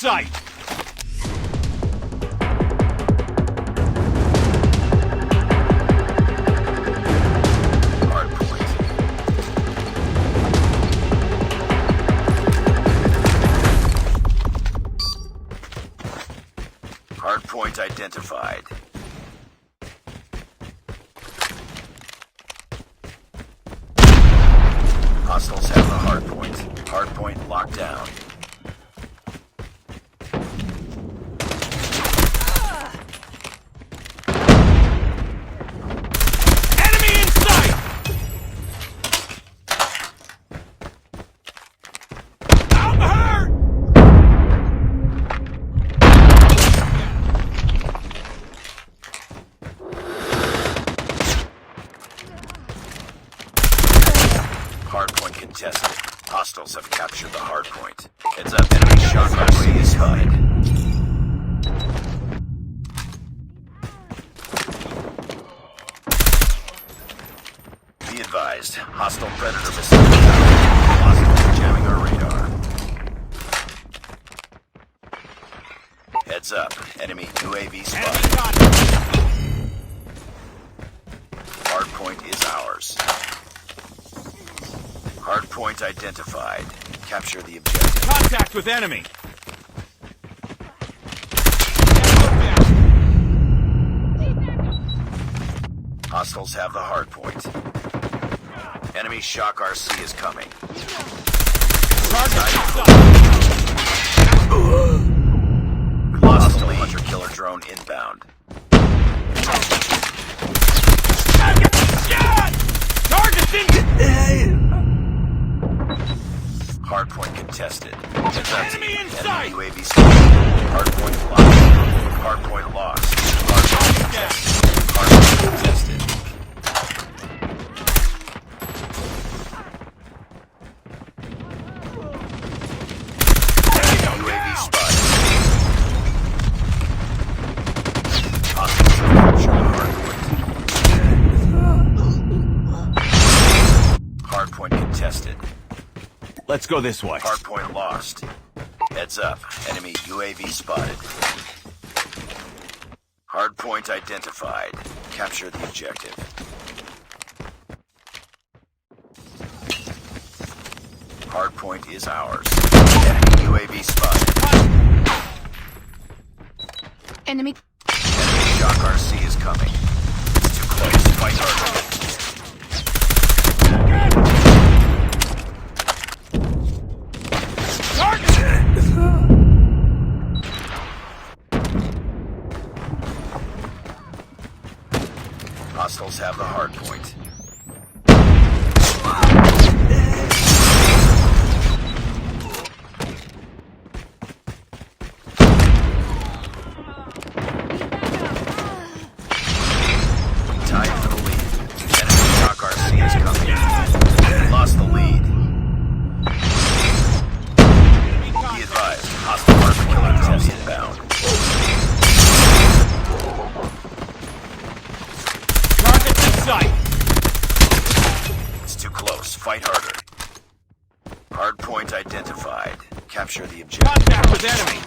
Sight! Hardpoint identified. Hostiles have the hardpoint. Hardpoint locked down. Enemy in sight! I'm hurt! Hardpoint contested. Hostiles have captured the hardpoint. Heads up, enemy shot RC is spotted. Be advised, hostile predator missile. Hostiles jamming our radar. Heads up, enemy UAV spotted. Hardpoint is ours. Hardpoint identified. Capture the objective. Contact with enemy! Hostiles have the hardpoint. Enemy shock RC is coming. We lost the hunter-killer drone inbound. Target's in! Hardpoint contested. Enemy in sight! UAV spotted. Hardpoint lost. Hardpoint lost. Hardpoint contested. Hardpoint contested. UAV spotted. Hostiles have captured the hardpoint. Hardpoint contested. Let's go this way. Hardpoint lost. Heads up. Enemy UAV spotted. Hardpoint identified. Capture the objective. Hardpoint is ours. Enemy UAV spotted. Enemy. Enemy shock RC is coming. It's too close. Fight harder. Hostiles have the hardpoint. Tied for the lead. Enemy shock RC is coming. Lost the lead. Be advised, hostile hunter-killer test inbound. Target's in sight! It's too close. Fight harder. Hardpoint identified. Capture the objective. Contact with enemy!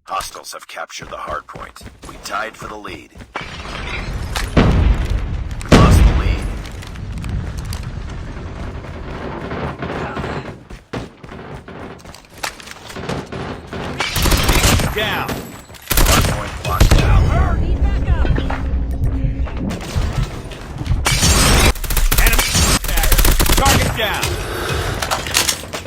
Hostiles have captured the hardpoint. We tied for the lead. We lost the lead. Down! Hardpoint locked down. Need backup. Enemy! Target down!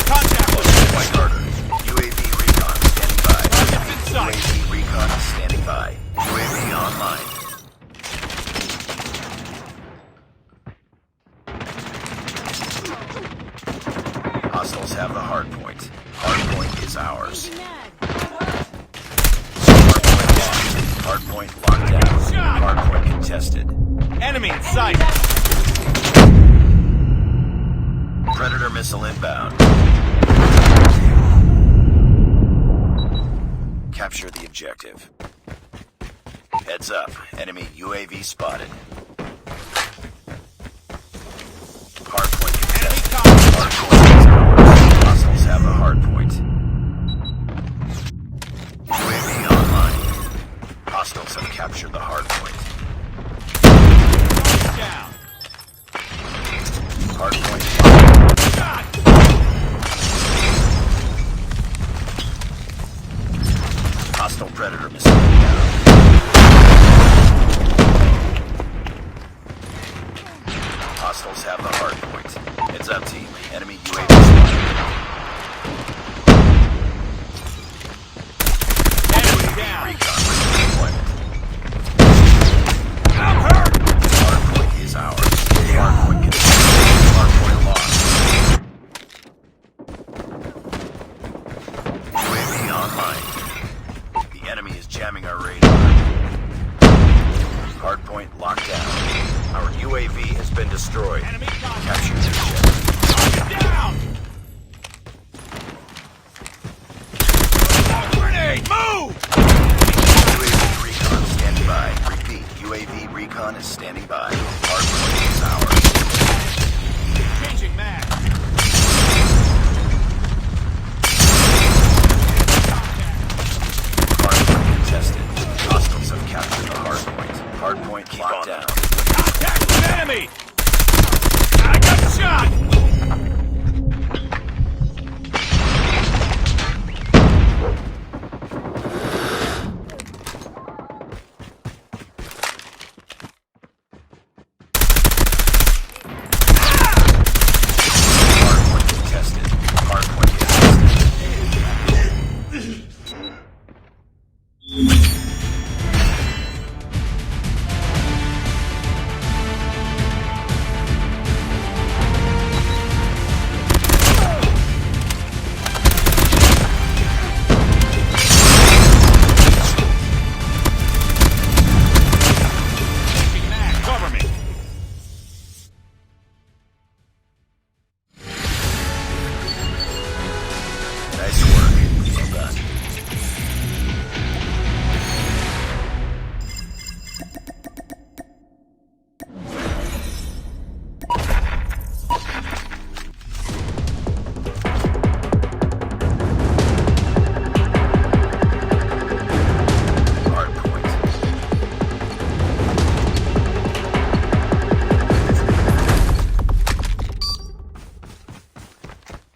Contact with Fight harder. UAV recon standing by. Target's in sight! UAV recon standing by. UAV online. Hostiles have the hardpoint. Hardpoint is ours. Hardpoint locked down. Hardpoint contested. Enemy in sight! Predator missile inbound. Capture the objective. Heads up. Enemy UAV spotted. Hardpoint contested. Enemy combat! Hardpoint is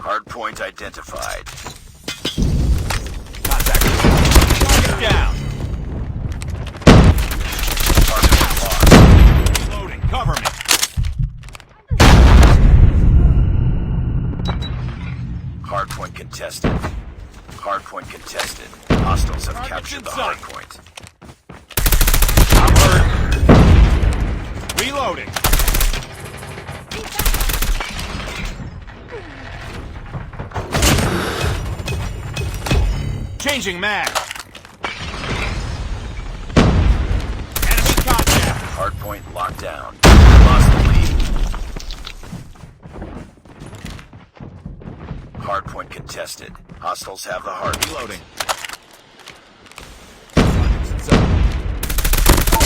Hardpoint identified. Contact. Target down. Hardpoint lost. Reloading. Cover me. Hardpoint contested. Hardpoint contested. Hostiles have Target's captured the inside. hardpoint. I'm hurt. Reloading. Changing mag. Enemy contact. Hardpoint locked down. Lost the lead. Hardpoint contested. Hostiles have the hardpoint. Reloading.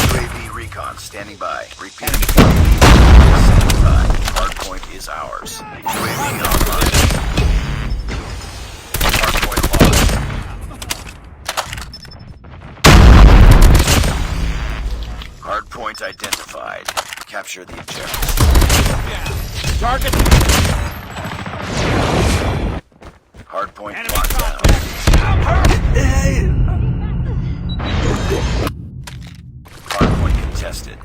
UAV recon standing by. Repeat. Enemy Standing by. Hardpoint is ours. UAV online. Hardpoint lost. Hardpoint identified. Capture the objective. down. Target. Hardpoint Enemy locked down. contact. I'm hurt. Hardpoint contested.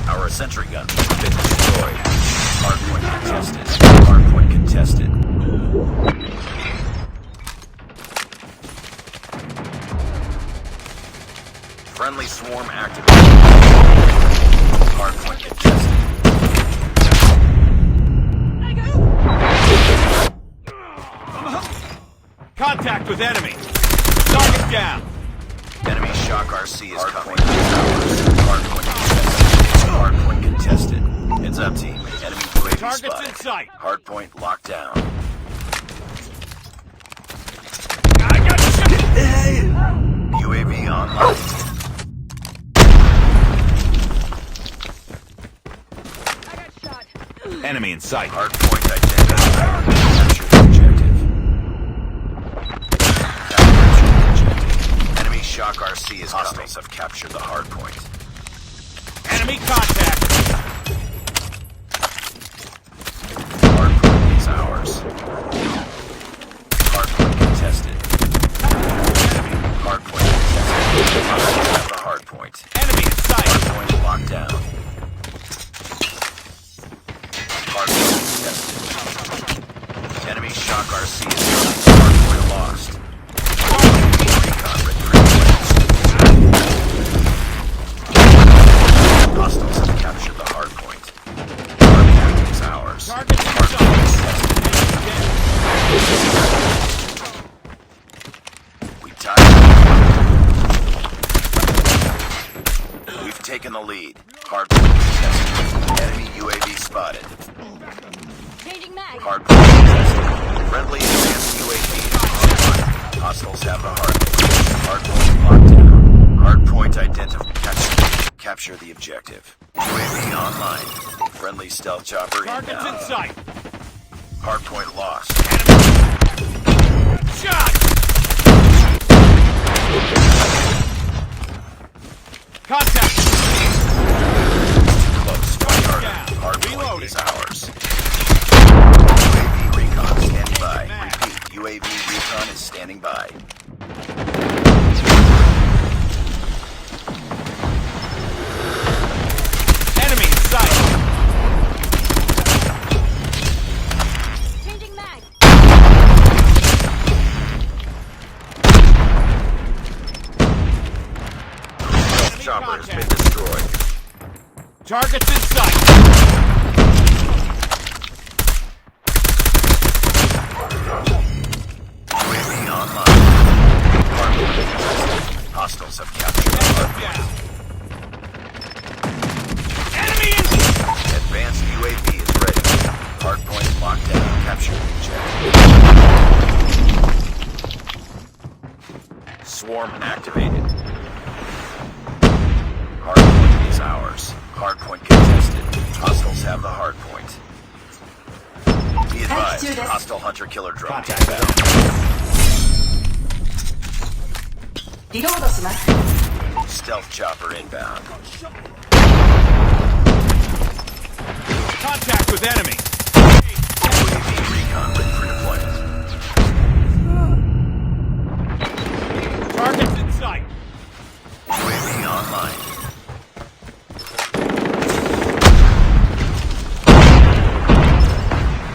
Our sentry gun has been destroyed. Hardpoint contested. Hardpoint contested. Friendly swarm activated. Hardpoint contested. Contact with enemy. Target down. Enemy shock RC is coming. Hardpoint contested. Hardpoint contested. Heads up, team. Enemy UAV Target's in spotted. sight. Hardpoint locked down. I got shit. UAV online. Enemy in sight. Hardpoint identified. Capture the objective. Enemy shock RC is Hostiles have captured the hardpoint. Enemy contact. Hardpoint is ours. Hardpoint contested. Hardpoint contested. Hostiles have the hardpoint. Enemy in sight. Hardpoint locked down. Hardpoint contested. Enemy shock RC is coming. Hardpoint lost. Recon retrieved. Hostiles have captured the hardpoint. Hardpoint is ours. Target in Hardpoint sight. contested. We tied. We've taken the lead. Hardpoint contested. Enemy UAV spotted. Changing mag. Hardpoint contested. Friendly advanced UAV is online. Hostiles have the hardpoint. Hardpoint locked down. Hardpoint identified. Capture the objective. UAV online. Friendly stealth chopper Target's in inbound. sight. Hardpoint lost. Shot. Contact. Close. Fight harder. Down. Hardpoint Reloading. is ours. UAV recon standing by. Repeat. UAV recon is standing by. Enemy in sight. Changing mag. Stealth chopper has been destroyed. Target's in sight. UAV online. Hardpoint contested. Hostiles have captured the hardpoint. Down. Enemy in. Advanced UAV is ready. Hardpoint locked down. Capture the objective. Swarm activated. Hardpoint is ours. Hardpoint contested. Hostiles have the hardpoint. Be advised, do this. hostile hunter-killer drone Contact. inbound. リロードします。 Stealth chopper inbound. Contact. Contact with enemy. UAV recon ready for deployment. Targets in sight. UAV online.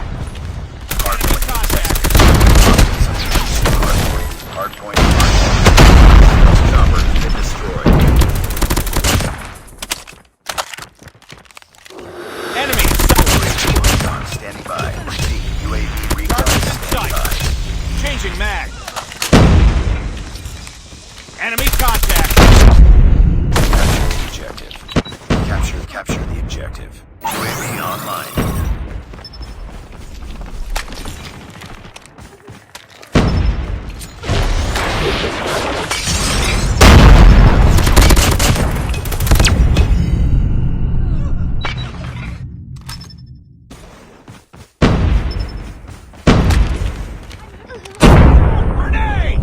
Enemy contact. Hardpoint locked. Chopper has been destroyed. Enemy in sight. UAV recon standing by. Repeat, UAV recon Targets in standing sight. by. Changing mag. Enemy contact. Capture the objective. UAV online. Grenade!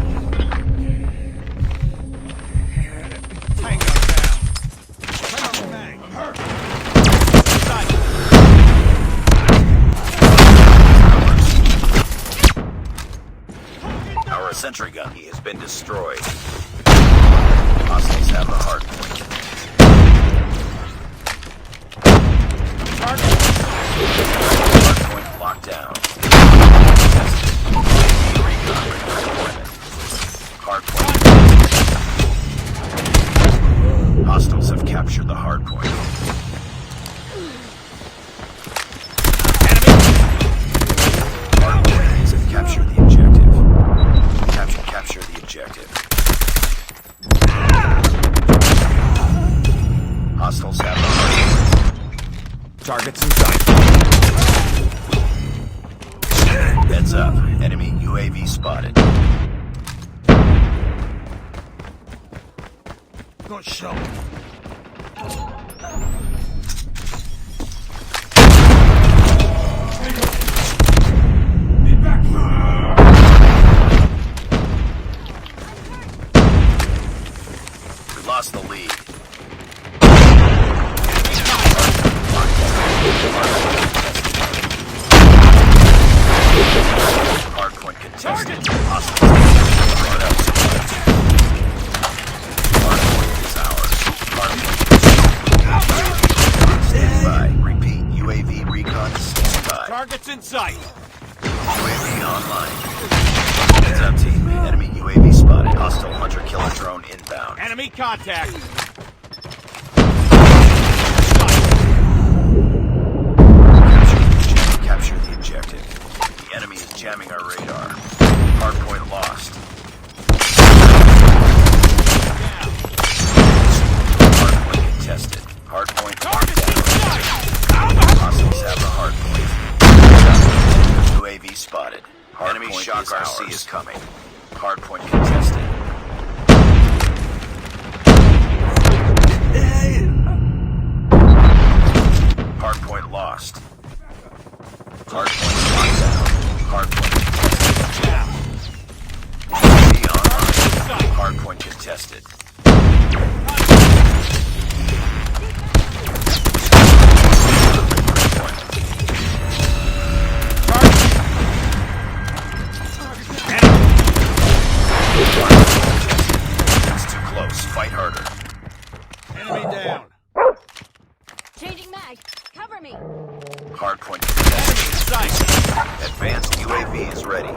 Tango down. Turn on the mag. I'm hurt. Sight. Our sentry gun has been destroyed. Hostiles have the hard point. Target. Hard point locked down. Recon ready for deployment. Hard point. Hostiles have captured the hard point. Enemy. Hard point have captured the objective. Capture the objective. Hostiles have the hard point. Targets in sight. Heads up. Enemy UAV spotted. Not show. We lost the lead. Hardpoint contested. Hostiles brought up supplies. Hardpoint is ours. Hardpoint standing by. Repeat. UAV recon standing by. Targets in sight. UAV online. Heads up, team. Enemy UAV spotted. Hostile hunter-killer drone inbound. Enemy contact. Capture the objective. The enemy is jamming our radar. Hardpoint lost. Hardpoint contested. Hardpoint locked Targets in down. sight. Hostiles have the hardpoint. UAV spotted. Enemy shock RC is coming. Hardpoint contested. Hardpoint lost. Hardpoint locked down. Hardpoint contested. UAV online. Hardpoint contested. It's too close. Fight harder. Enemy down. Changing mag. Cover me. Hardpoint Enemy contested. in sight. Advanced UAV is ready.